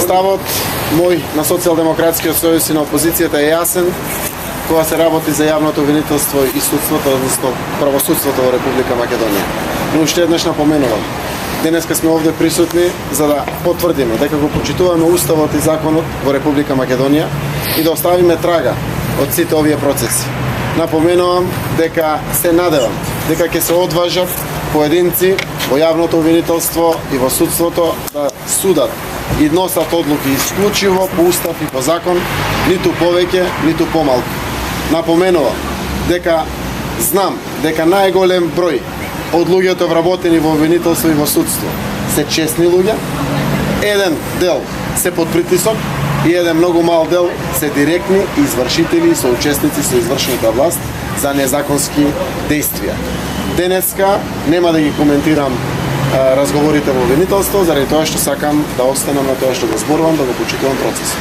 ставот мој на Социјалдемократскиот сојуз и на опозицијата е јасен кога се работи за јавното обвинителство и судството, односно правосудството во Република Македонија. Но уште еднаш напоменувам, денеска сме овде присутни за да потврдиме дека го почитуваме уставот и законот во Република Македонија и да оставиме трага од сите овие процеси. Напоменувам дека се надевам дека ќе се одважат поединци во јавното обвинителство и во судството да судат и носат одлуки исклучиво по устав и по закон, ниту повеќе, ниту помалку. Напоменувам дека знам дека најголем број од луѓето вработени во обвинителство и во судство се честни луѓе, еден дел се под притисок и еден многу мал дел се директни извршители и соучесници со извршната власт за незаконски действија. Денеска нема да ги коментирам разговорите во обвинителство, заради тоа што сакам да останам на тоа што го зборувам, да го почитувам процесот.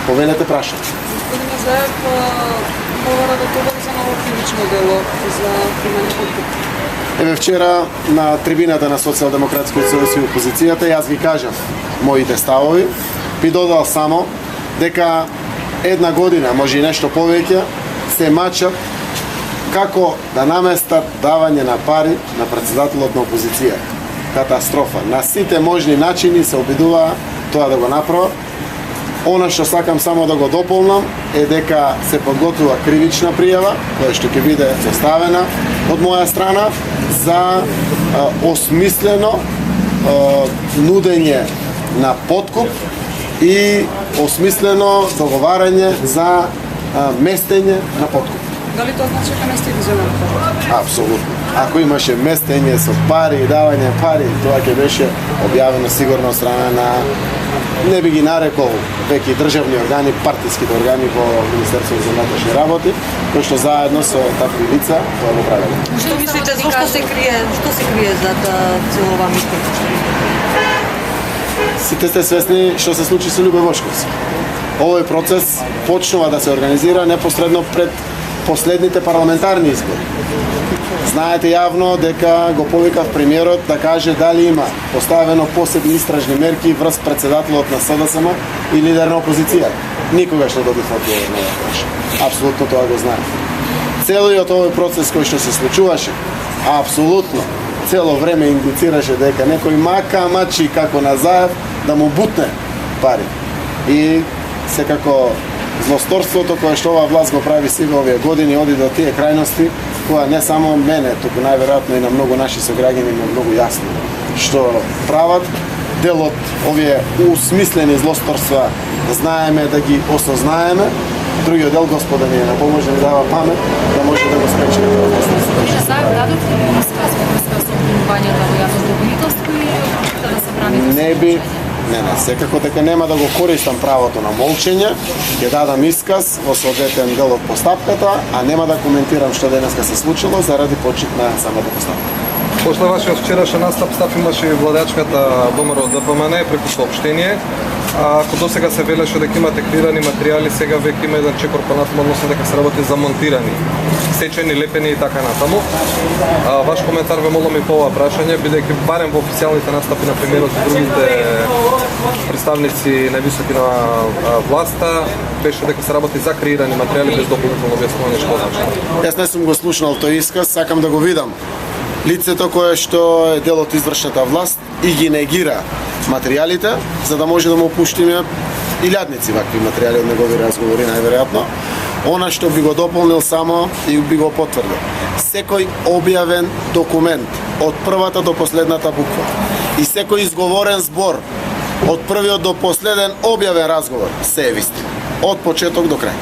Повелете прашање. Господин Мазаев, говора да тоа за ново кривично дело за примање подкуп. Еве вчера на трибината на Социјалдемократскиот сојуз и опозицијата јас ги кажав моите ставови, би додал само дека една година, може и нешто повеќе, се мачат како да наместат давање на пари на претседателот на опозиција. Катастрофа. На сите можни начини се обидува тоа да го направат. Она што сакам само да го дополнам е дека се подготвува кривична пријава, која што ќе биде составена од моја страна за осмислено нудење на подкуп и осмислено договарање за местење на подкуп. Дали тоа значи дека не сте ги земали пари? Апсолутно. Ако имаше местење со пари и давање пари, тоа ќе беше објавено сигурно од страна на, не би ги нарекол веќе државни органи, партиските органи во Министерството за внатрешни работи, кои што заедно со такви лица тоа го правело. Што мислите, зошто се крие зад целова мишка? Сите сте свесни што се случи со Љубе Бошковски. Овој процес почнува да се организира непосредно пред последните парламентарни избори. Знаете јавно дека го повикав премиерот да каже дали има поставено посебни истражни мерки врз претседателот на СДСМ и лидер на опозицијата. Никогаш не добив одговор на овој прашање. Апсолутно тоа го знаем. Целиот овој процес кој што се случуваше, апсолутно цело време индицираше дека некој мачи како Назаев да му бутне пари. И секако злосторството кое што оваа власт го прави сите овие години оди до тие крајности, која не само мене, туку најверојатно и на многу наши сограѓани има многу јасно што прават. Дел од овие усмислени злосторства знаеме да ги осознаеме, другиот дел Господа ни е на помош да ни дава памет да може да го спречиме тоа злосторство. Назаев дадовте ли исказ во врска со обвинувањата во јавното обвинителство или да се браните? Не би. Не, секако дека нема да го користам правото на молчење, ќе дадам исказ во соодветен дел од постапката, а нема да коментирам што денеска се случило заради почит на самата постапка. После вашиот вчерашен настап имаше владачката ВМРО ДПМН преку соопштение. Ако досега се велеше дека имате креирани материјали, сега веќе има еден чекор понатаму, односно дека се работи за монтирани, сечени, лепени и така натаму. Ваш коментар ве молам и по ова прашање, бидејќи барем во официјалните настапи на премиерот и другите представници највисоки на власта, беше дека се работи за креирани материјали без дополнително објаснување што значи. Јас не сум го слушнал тој исказ, сакам да го видам лицето кое што е дел од извршната власт и ги негира материјалите, за да може да му пуштиме илјадници вакви материјали од негови разговори најверојатно. Она што би го дополнил само и би го потврдил. Секој објавен документ од првата до последната буква и секој изговорен збор од првиот до последен објавен разговор се е вистина. Од почеток до крај.